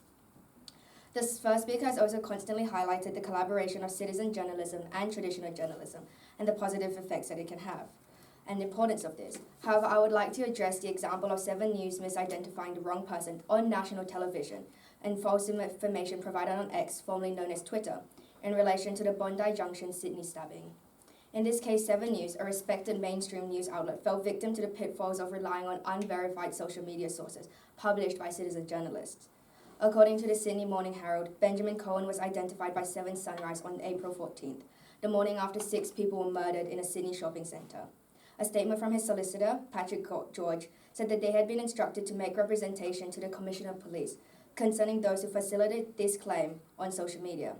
The first speaker has also constantly highlighted the collaboration of citizen journalism and traditional journalism and the positive effects that it can have, and the importance of this. However, I would like to address the example of 7 News misidentifying the wrong person on national television and false information provided on X, formerly known as Twitter, in relation to the Bondi Junction Sydney stabbing. In this case, 7 News, a respected mainstream news outlet, fell victim to the pitfalls of relying on unverified social media sources published by citizen journalists. According to the Sydney Morning Herald, Benjamin Cohen was identified by 7 Sunrise on April 14th, the morning after 6 people were murdered in a Sydney shopping centre. A statement from his solicitor, Patrick George, said that they had been instructed to make representation to the Commissioner of Police concerning those who facilitated this claim on social media.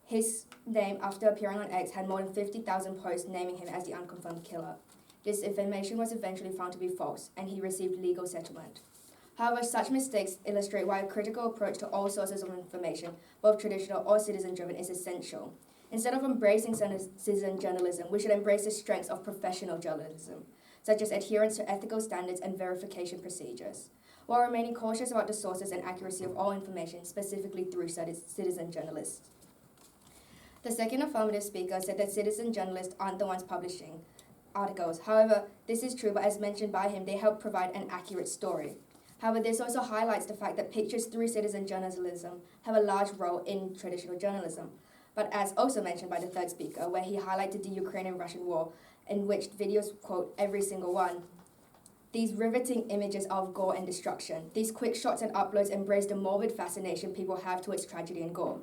His name, after appearing on X, had more than 50,000 posts naming him as the unconfirmed killer. This information was eventually found to be false, and he received legal settlement. However, such mistakes illustrate why a critical approach to all sources of information, both traditional or citizen-driven, is essential. Instead of embracing citizen journalism, we should embrace the strengths of professional journalism, such as adherence to ethical standards and verification procedures, while remaining cautious about the sources and accuracy of all information, specifically through citizen journalists. The second affirmative speaker said that citizen journalists aren't the ones publishing articles. However, this is true, but as mentioned by him, they help provide an accurate story. However, this also highlights the fact that pictures through citizen journalism have a large role in traditional journalism. But as also mentioned by the third speaker, where he highlighted the Ukrainian-Russian war, in which videos quote every single one, these riveting images of gore and destruction, these quick shots and uploads embrace the morbid fascination people have towards tragedy and gore.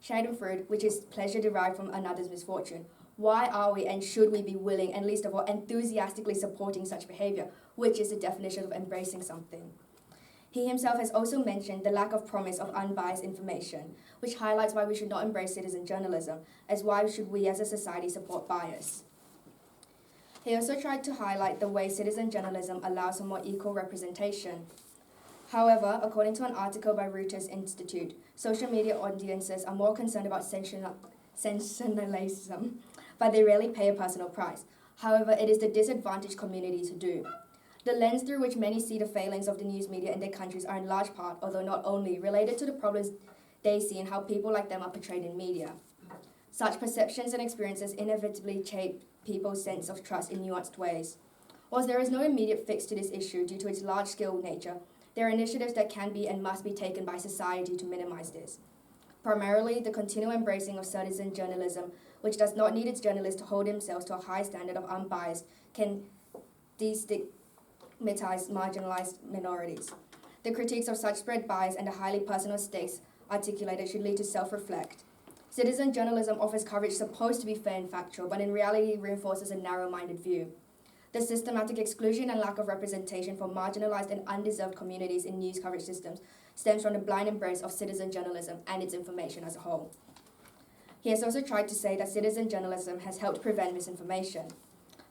Schadenfreude, which is pleasure derived from another's misfortune. Why are we and should we be willing and least of all enthusiastically supporting such behavior, which is the definition of embracing something? He himself has also mentioned the lack of promise of unbiased information, which highlights why we should not embrace citizen journalism, as why should we as a society support bias. He also tried to highlight the way citizen journalism allows for more equal representation. However, according to an article by Reuters Institute, social media audiences are more concerned about sensationalism, but they rarely pay a personal price. However, it is the disadvantaged communities who do. The lens through which many see the failings of the news media in their countries are in large part, although not only, related to the problems they see and how people like them are portrayed in media. Such perceptions and experiences inevitably shape people's sense of trust in nuanced ways. Whilst there is no immediate fix to this issue due to its large-scale nature, there are initiatives that can be and must be taken by society to minimize this. Primarily, the continual embracing of citizen journalism, which does not need its journalists to hold themselves to a high standard of unbiased, can marginalized minorities. The critiques of such spread bias and the highly personal stakes articulated should lead to self-reflect. Citizen journalism offers coverage supposed to be fair and factual, but in reality reinforces a narrow-minded view. The systematic exclusion and lack of representation for marginalized and undeserved communities in news coverage systems stems from the blind embrace of citizen journalism and its information as a whole. He has also tried to say that citizen journalism has helped prevent misinformation.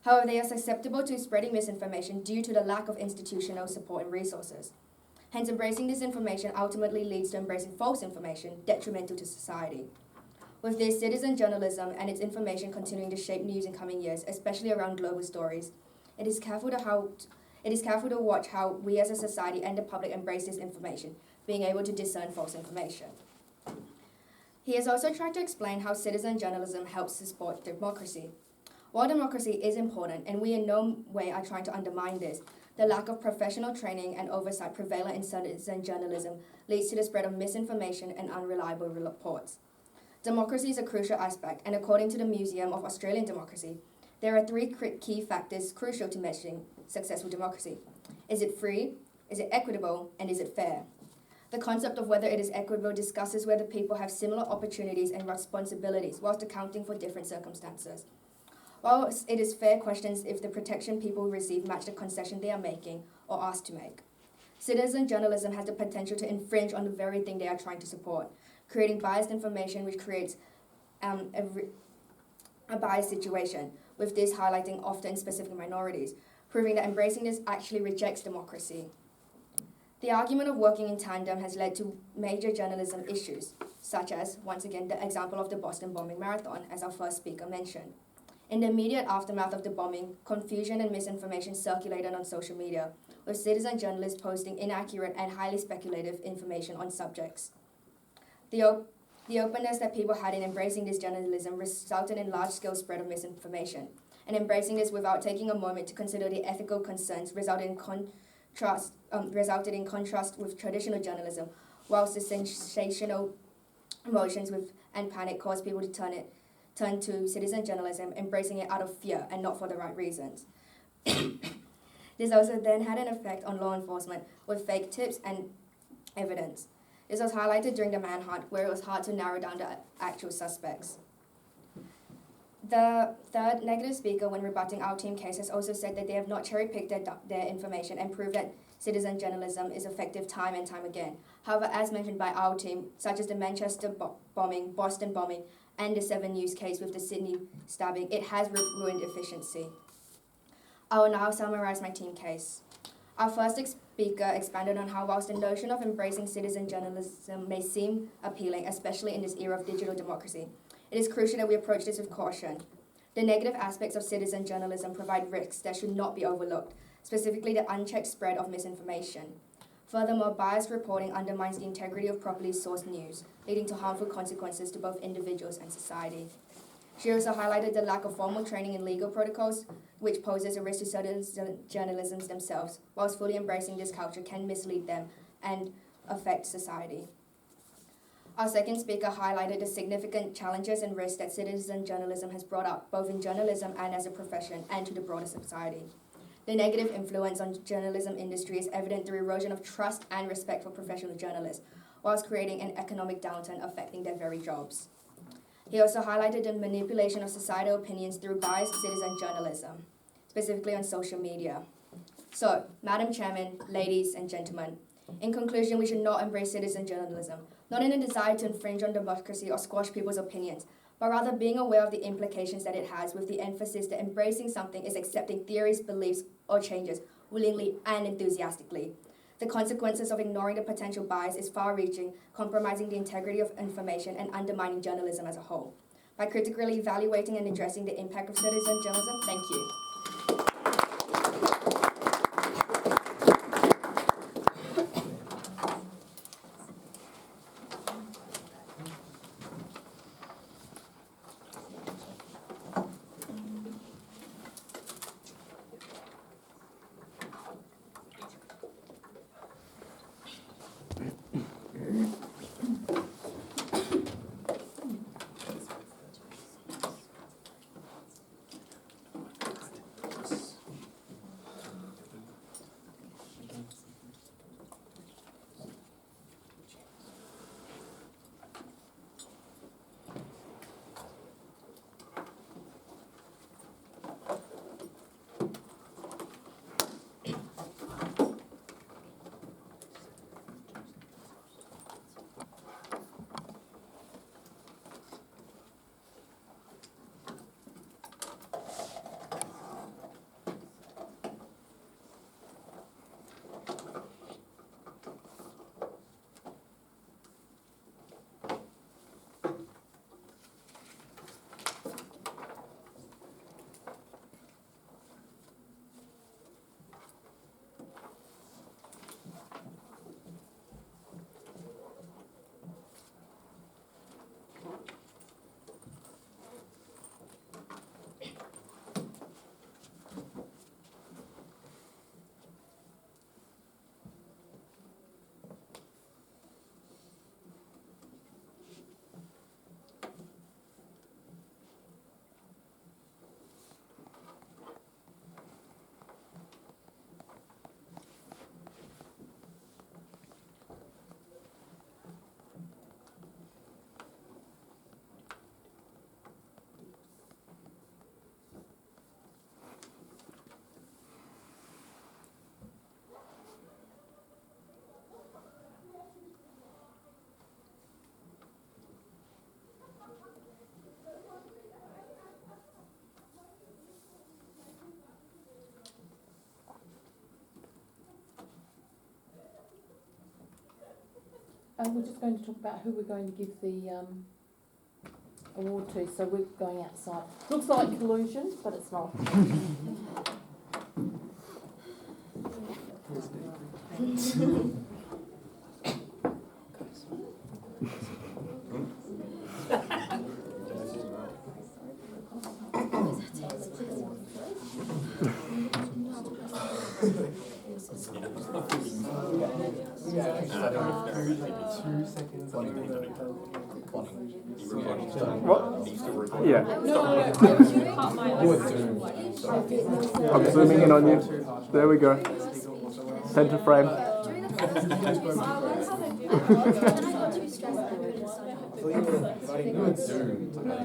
However, they are susceptible to spreading misinformation due to the lack of institutional support and resources. Hence, embracing this information ultimately leads to embracing false information, detrimental to society. With this, citizen journalism and its information continuing to shape news in coming years, especially around global stories, it is careful to watch how we as a society and the public embrace this information, being able to discern false information. He has also tried to explain how citizen journalism helps to support democracy. While democracy is important, and we in no way are trying to undermine this, the lack of professional training and oversight prevalent in citizen journalism leads to the spread of misinformation and unreliable reports. Democracy is a crucial aspect, and according to the Museum of Australian Democracy, there are three key factors crucial to measuring successful democracy. Is it free? Is it equitable? And is it fair? The concept of whether it is equitable discusses whether people have similar opportunities and responsibilities whilst accounting for different circumstances. While it is fair, questions if the protection people receive match the concession they are making or asked to make. Citizen journalism has the potential to infringe on the very thing they are trying to support, creating biased information which creates a biased situation, with this highlighting often specific minorities, proving that embracing this actually rejects democracy. The argument of working in tandem has led to major journalism issues, such as, once again, the example of the Boston bombing marathon, as our first speaker mentioned. In the immediate aftermath of the bombing, confusion and misinformation circulated on social media, with citizen journalists posting inaccurate and highly speculative information on subjects. The openness that people had in embracing this journalism resulted in large-scale spread of misinformation, and embracing this without taking a moment to consider the ethical concerns resulted in contrast with traditional journalism, whilst the sensational emotions and panic caused people to turn to citizen journalism, embracing it out of fear and not for the right reasons. This also then had an effect on law enforcement with fake tips and evidence. This was highlighted during the manhunt, where it was hard to narrow down the actual suspects. The third negative speaker, when rebutting our team case, has also said that they have not cherry-picked their information and proved that citizen journalism is effective time and time again. However, as mentioned by our team, such as the Manchester bombing, Boston bombing, and the 7 News case with the Sydney stabbing, it has ruined efficiency. I will now summarize my team case. Our first speaker expanded on how whilst the notion of embracing citizen journalism may seem appealing, especially in this era of digital democracy, it is crucial that we approach this with caution. The negative aspects of citizen journalism provide risks that should not be overlooked, specifically the unchecked spread of misinformation. Furthermore, biased reporting undermines the integrity of properly sourced news, leading to harmful consequences to both individuals and society. She also highlighted the lack of formal training in legal protocols, which poses a risk to citizen journalism themselves, whilst fully embracing this culture can mislead them and affect society. Our second speaker highlighted the significant challenges and risks that citizen journalism has brought up, both in journalism and as a profession, and to the broader society. The negative influence on journalism industry is evident through erosion of trust and respect for professional journalists, whilst creating an economic downturn affecting their very jobs. He also highlighted the manipulation of societal opinions through biased citizen journalism, specifically on social media. So, Madam Chairman, ladies and gentlemen, in conclusion, we should not embrace citizen journalism, not in a desire to infringe on democracy or squash people's opinions, but rather being aware of the implications that it has, with the emphasis that embracing something is accepting theories, beliefs, or changes willingly and enthusiastically. The consequences of ignoring the potential bias is far-reaching, compromising the integrity of information and undermining journalism as a whole. By critically evaluating and addressing the impact of citizen journalism, thank you. We're just going to talk about who we're going to give the award to, so we're going outside. Looks like collusion, but it's not. What? Yeah. No. I'm zooming in on you. There we go. Center frame. During the first interview, and I got too stressed and I couldn't start.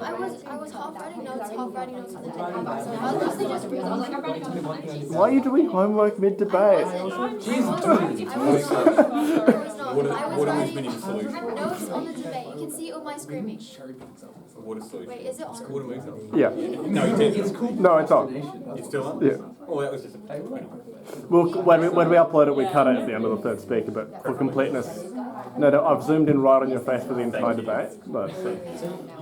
I was half writing notes for the day. I was mostly just reading. I was like, I'm writing notes. Why are you doing homework mid-debate? I was writing notes on the debate. You can see all my screaming. Wait, is it on? Yeah. No, you didn't. No, it's on. It's still on? Yeah. Oh, that was just a paper. Well, when we upload it, we cut it at the end of the third speaker, but for completeness, no, I've zoomed in right on your face for the entire debate. But,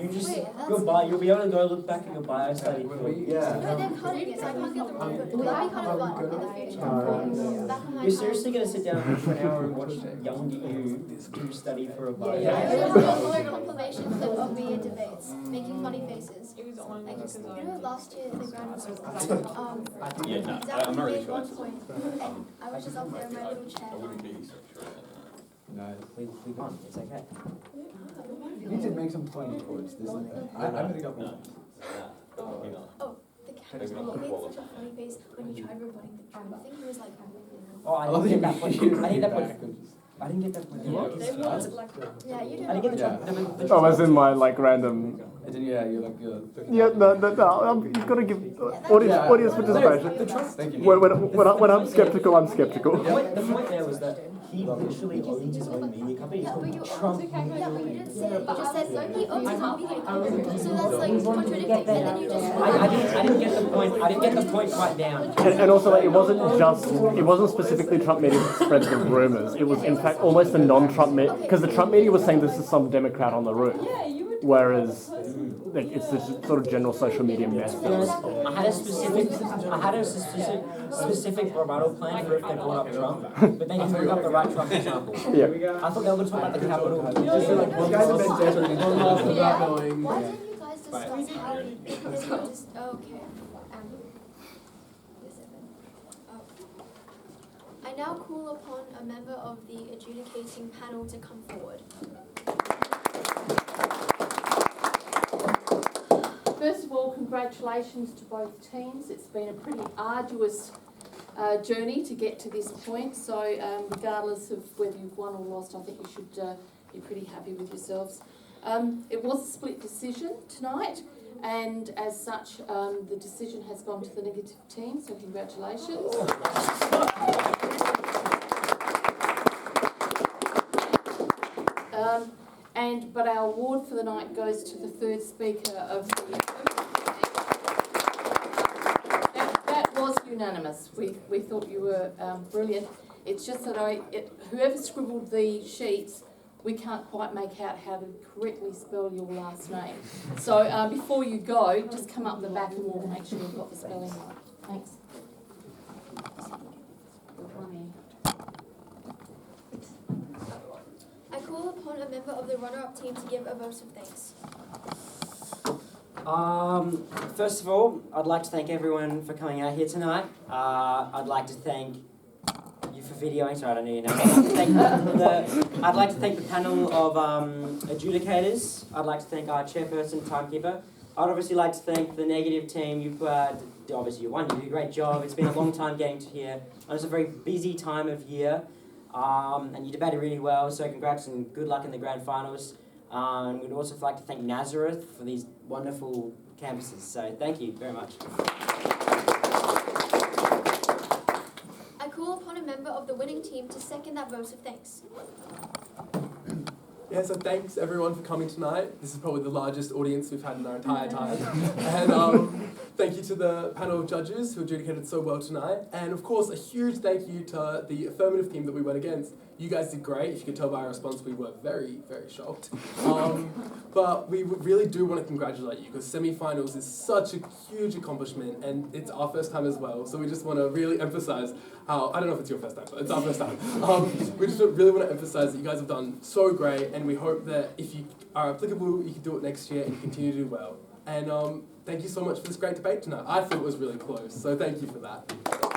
You just, you'll be able to go look back at your bio study. No, they're cutting it, so I can't get the wrong bit. Will that be kind of fun in the future? Back on my You're seriously going to sit down for an hour and watch younger you do study for a bio? Yeah, a compilation clip of me in debates, making funny faces. Like, you know, last year the grand I'm not really sure. one point, and I was just up there in my little chair. No, we won. It's okay. You did make some funny quotes. I haven't got one. Oh, the cat made such a funny face when you tried rebutting the Trump thing. He was like, Oh, I didn't get that point. I didn't get that point. yeah, you did. I didn't get the oh, as in my like random. Yeah, you're like Yeah, no. You've got to give audience participation. Thank you. When I'm skeptical, I'm skeptical. The point there was that he literally owns his own media company. Yeah, but you Trump. Yeah, but you didn't say it. You just said he owns his own media company. So that's like contradicting. And then you just. I didn't get the point. I didn't get the point quite down. And also, like, it wasn't specifically Trump media that spread the rumors. It was, in fact, almost a non-Trump media, because the Trump media was saying this is some Democrat on the roof, whereas like, it's this sort of general social media mess. I had a specific rebuttal plan for if they brought up Trump, but they didn't bring up the right Trump example. Yeah. I thought they were going to talk about the Capitol. Why didn't you guys discuss how okay. I now call upon a member of the adjudicating panel to come forward. First of all, congratulations to both teams. It's been a pretty arduous journey to get to this point, so regardless of whether you've won or lost, I think you should be pretty happy with yourselves. It was a split decision tonight, and as such, the decision has gone to the negative team, so congratulations. But our award for the night goes to the third speaker of the... That was unanimous. We thought you were brilliant. It's just that whoever scribbled the sheets, we can't quite make out how to correctly spell your last name. So before you go, just come up the back and we'll make sure you've got the spelling right. Thanks. I call upon a member of the runner-up team to give a vote of thanks. First of all, I'd like to thank everyone for coming out here tonight. I'd like to thank you for videoing. Sorry, I don't know your name. I'd like to thank the panel of adjudicators. I'd like to thank our chairperson, timekeeper. I'd obviously like to thank the negative team. Obviously you won. You did a great job. It's been a long time getting to here. And it's a very busy time of year. And you debated really well, so congrats and good luck in the grand finals. And we'd also like to thank Nazareth for these wonderful campuses, so thank you very much. I call upon a member of the winning team to second that vote of thanks. Yeah, so thanks everyone for coming tonight. This is probably the largest audience we've had in our entire time. And thank you to the panel of judges who adjudicated so well tonight. And of course, a huge thank you to the affirmative team that we went against. You guys did great. If you could tell by our response, we were very, very shocked. But we really do want to congratulate you because semi-finals is such a huge accomplishment and it's our first time as well. So we just want to really emphasize how, I don't know if it's your first time, but it's our first time. We just really want to emphasize that you guys have done so great and we hope that if you are applicable, you can do it next year and continue to do well. And thank you so much for this great debate tonight. I thought it was really close, so thank you for that.